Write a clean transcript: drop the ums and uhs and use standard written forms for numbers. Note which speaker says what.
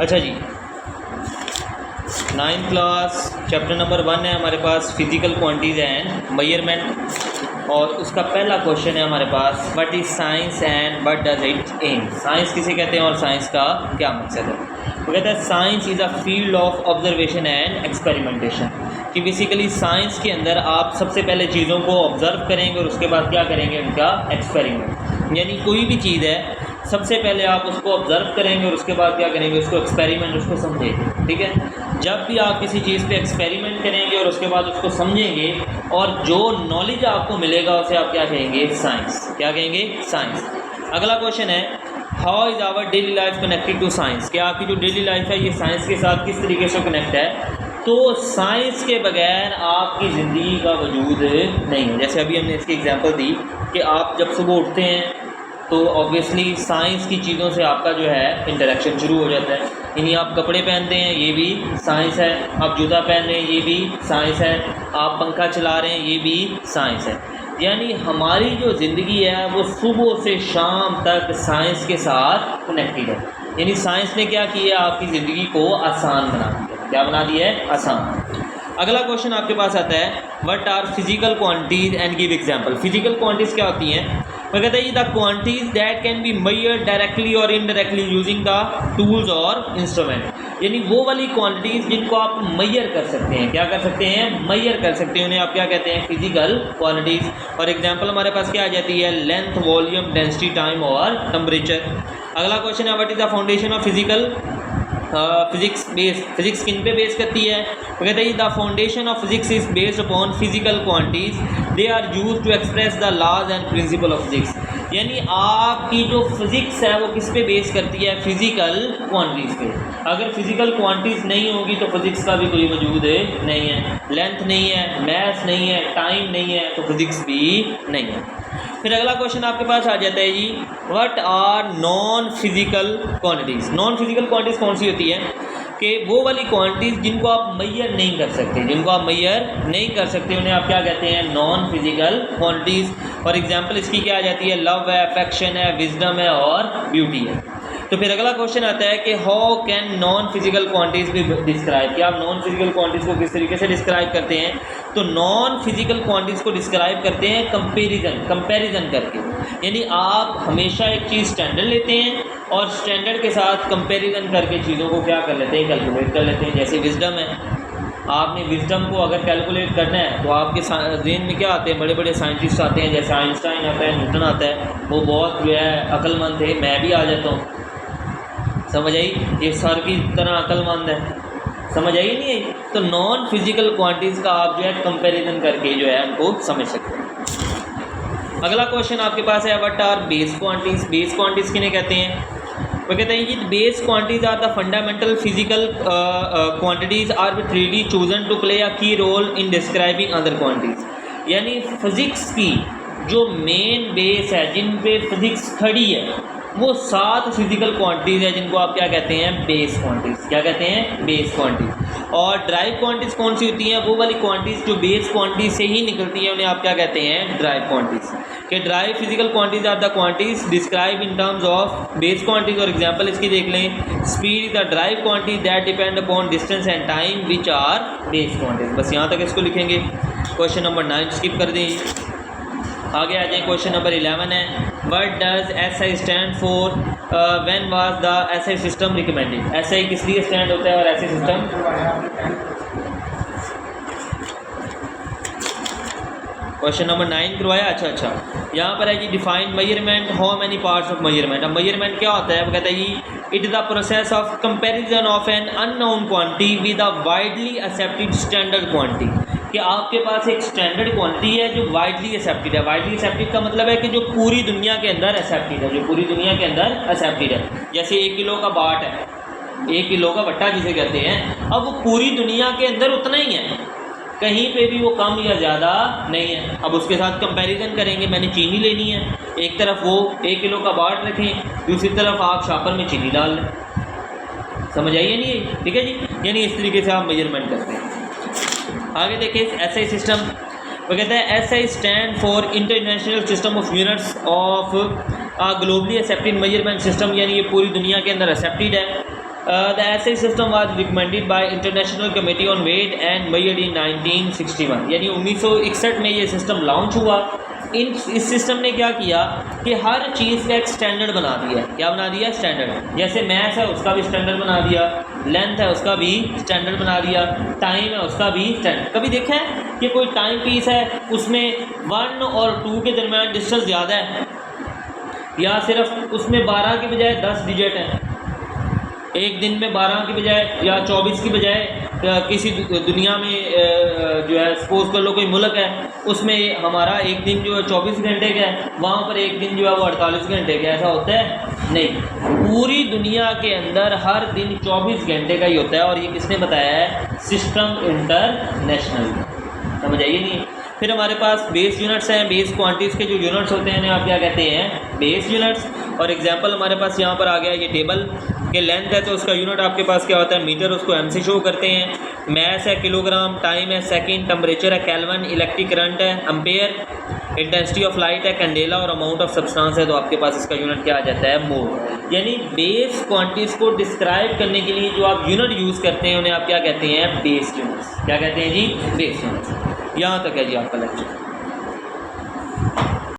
Speaker 1: अच्छा जी, 9th class chapter number 1 है हमारे पास, फिजिकल क्वांटिटीज एंड मेजरमेंट। और उसका पहला क्वेश्चन है हमारे पास, what is science and what does it aim. Science किसे कहते हैं और साइंस का क्या मकसद है। वो कहता है science is a field of observation and experimentation. कि बेसिकली साइंस के अंदर आप सबसे पहले चीज़ों को ऑब्जर्व करेंगे और उसके बाद क्या करेंगे, उनका एक्सपेरिमेंट। यानी कोई भी चीज़ है, सबसे पहले आप उसको ऑब्जर्व करेंगे और उसके बाद क्या करेंगे, उसको एक्सपेरिमेंट, उसको समझेंगे। ठीक है, जब भी आप किसी चीज़ पे एक्सपेरिमेंट करेंगे और उसके बाद उसको समझेंगे और जो नॉलेज आपको मिलेगा उसे आप क्या कहेंगे, साइंस। क्या कहेंगे, साइंस। अगला क्वेश्चन है, how is our daily life connected to science. क्या आपकी जो डेली लाइफ है ये साइंस के साथ किस तरीके से कनेक्ट है। तो साइंस के बगैर आपकी ज़िंदगी का वजूद नहीं है। जैसे अभी हमने इसकी एग्जांपल दी कि आप जब सुबह उठते हैं तो ऑब्वियसली साइंस की चीज़ों से आपका जो है इंटरेक्शन शुरू हो जाता है। यानी आप कपड़े पहनते हैं, ये भी साइंस है। आप जूता पहन रहे हैं, ये भी साइंस है। आप पंखा चला रहे हैं, ये भी साइंस है। यानी हमारी जो ज़िंदगी है वो सुबह से शाम तक साइंस के साथ कनेक्टेड है। यानी साइंस ने क्या किया, आपकी ज़िंदगी को आसान बना दिया। क्या बना दिया है, आसान। अगला क्वेश्चन आपके पास आता है, what are physical quantities and give example. Physical quantities क्या होती हैं। वो कहता है the quantities that can be measured directly और इनडायरेक्टली यूजिंग द टूल्स और इंस्ट्रूमेंट। यानी वो वाली क्वांटिटीज जिनको आप मेजर कर सकते हैं। क्या कर सकते हैं, मेजर कर सकते हैं, उन्हें आप क्या कहते हैं, फिजिकल क्वांटिटीज। और एग्जांपल हमारे पास क्या आ जाती है, लेंथ, वॉल्यूम, डेंसिटी, टाइम और टेम्परेचर। अगला क्वेश्चन है, what is the foundation of physical physics base. Physics किन पे बेस करती है। वो कहते हैं the foundation of physics is based upon physical quantities, they are used to express the laws and principle of physics. यानी आपकी जो फिजिक्स है वो किस पे बेस करती है, फिजिकल क्वांटिटीज पे। अगर फिजिकल क्वांटिटीज नहीं होगी तो फिजिक्स का भी कोई वजूद नहीं है। लेंथ नहीं है, मैथ नहीं है, टाइम नहीं है, तो फिजिक्स भी नहीं है। फिर अगला क्वेश्चन आपके पास आ जाता है जी, what are non physical quantities. Non physical quantities कौन सी होती है कि वो वाली क्वांटिटीज़ जिनको आप मेजर नहीं कर सकते, जिनको आप मेजर नहीं कर सकते, उन्हें आप क्या कहते हैं, नॉन फिजिकल क्वांटिटीज़। और एग्जांपल इसकी क्या आ जाती है, लव है, अफेक्शन है, विजडम है और ब्यूटी है। तो फिर अगला क्वेश्चन आता है कि how can non physical quantities भी डिस्क्राइब। कि आप नॉन फिजिकल क्वांटिटीज़ को किस तरीके से डिस्क्राइब करते हैं। तो नॉन फिजिकल क्वांटिटीज़ को डिस्क्राइब करते हैं कंपैरिजन करके। यानी आप हमेशा एक चीज़ स्टैंडर्ड लेते हैं और स्टैंडर्ड के साथ कंपैरिजन करके चीज़ों को क्या कर लेते हैं, कैलकुलेट कर लेते हैं। जैसे विजडम है, आपने विजडम को अगर कैलकुलेट करना है तो आपके जहन में क्या आते हैं, बड़े बड़े साइंटिस्ट आते हैं, जैसे आइंस्टाइन आता है, न्यूटन आता है। वो बहुत जो है अक्लमंद थे, मैं भी आ जाता हूँ। समझ आई, ये सर की तरह अक्लमंद है। समझ आई नहीं आई। तो नॉन फिजिकल क्वांटिटीज़ का आप जो है कंपैरिजन करके जो है उनको समझ सकते हैं। अगला क्वेश्चन आपके पास है, what are base quantities. Base quantities किन्हें कहते हैं। वो कहते हैं कि base quantities are the fundamental physical quantities arbitrarily chosen to play a key role in describing other quantities. यानी फिजिक्स की जो मेन बेस है, जिन पे फिजिक्स खड़ी है, वो 7 फिजिकल क्वांटिटीज़ है जिनको आप क्या कहते हैं, बेस क्वांटिटीज़। क्या कहते हैं, बेस क्वांटिटीज़। और ड्राइव क्वांटिटीज़ कौन सी होती हैं, वो वाली क्वांटिटीज़ जो बेस क्वांटिटीज़ से ही निकलती हैं, उन्हें आप क्या कहते हैं, ड्राइव क्वांटिटीज़। कि derived physical quantities are the quantities describe in terms of base quantities. और एग्जांपल इसकी देख लें, speed is the derived quantity that depend upon distance and time which are base quantities. बस यहाँ तक इसको लिखेंगे। क्वेश्चन नंबर 9 स्किप कर दें, आगे आ जाए। क्वेश्चन नंबर 11 है, what does SI stand for, when was the SI system recommended. SI किस लिए स्टैंड होता है और SI सिस्टम। क्वेश्चन नंबर 9 करवाया। अच्छा, यहाँ पर है जी, define measurement, how many parts of measurement. अब मेजरमेंट क्या होता है, वो कहता है जी, it is the process of comparison of an unknown quantity with a widely accepted standard quantity. कि आपके पास एक स्टैंडर्ड क्वांटिटी है जो वाइडली एक्सेप्टेड है। वाइडली एक्सेप्टेड का मतलब है कि जो पूरी दुनिया के अंदर एक्सेप्टेड है, जो पूरी दुनिया के अंदर एक्सेप्टेड है। जैसे 1 किलो का बाट है, 1 किलो का बट्टा जिसे कहते हैं, अब वो पूरी दुनिया के अंदर उतना ही है, कहीं पे भी वो कम या ज़्यादा नहीं है। अब उसके साथ कंपैरिजन करेंगे, मैंने चीनी लेनी है, एक तरफ वो 1 किलो का बाट रखें, दूसरी तरफ आप शॉपर में चीनी डाल लें। समझ आइए नहीं, ठीक है जी। यानी इस तरीके से आप मेजरमेंट करते हैं। आगे देखिए, SI सिस्टम। वो कहता है SI stand for international system of units of globally accepted measurement system. यानी ये पूरी दुनिया के अंदर एक्सेप्टेड है। The SI system was recommended by international committee on weight and measured in 1961, यानी 1961 में ये सिस्टम लॉन्च हुआ। इस सिस्टम ने क्या किया कि हर चीज़ का एक स्टैंडर्ड बना दिया। क्या बना दिया? स्टैंडर्ड। जैसे मैथ है उसका भी स्टैंडर्ड बना दिया, लेंथ है उसका भी स्टैंडर्ड बना दिया, टाइम है उसका भी स्टैंडर्ड। कभी देखा है कि कोई टाइम पीस है उसमें 1 और 2 के दरमियान डिस्टेंस ज़्यादा है, या सिर्फ उसमें 12 के बजाय 10 डिजिट है, एक दिन में 12 की बजाय या 24 की बजाय किसी दुनिया में जो है सपोज कर लो कोई मुल्क है उसमें हमारा एक दिन जो है 24 घंटे का है, वहाँ पर एक दिन जो है वो 48 घंटे का। ऐसा होता है? नहीं, पूरी दुनिया के अंदर हर दिन 24 घंटे का ही होता है। और ये किसने बताया है? System international. समझ आइए नहीं? फिर हमारे पास बेस यूनिट्स हैं। बेस क्वांटिटीज़ के जो यूनिट्स होते हैं आप क्या कहते हैं? Base units. और एग्जांपल हमारे पास यहाँ पर आ गया ये टेबल के लेंथ है तो उसका यूनिट आपके पास क्या होता है? मीटर, उसको एम से शो करते हैं। मैस है किलोग्राम, टाइम है सेकंड, टेम्परेचर है केल्विन, इलेक्ट्रिक करंट है एम्पेयर, इंटेंसिटी ऑफ लाइट है कैंडेला और अमाउंट ऑफ सब्सटेंस है तो आपके पास इसका यूनिट क्या आ जाता है? मोल। यानी बेस क्वांटिटीज़ को डिस्क्राइब करने के लिए जो आप यूनिट यूज़ करते हैं उन्हें आप क्या कहते हैं? Base units. क्या कहते हैं जी? Base units. यहाँ तक है जी आपका लेक्चर।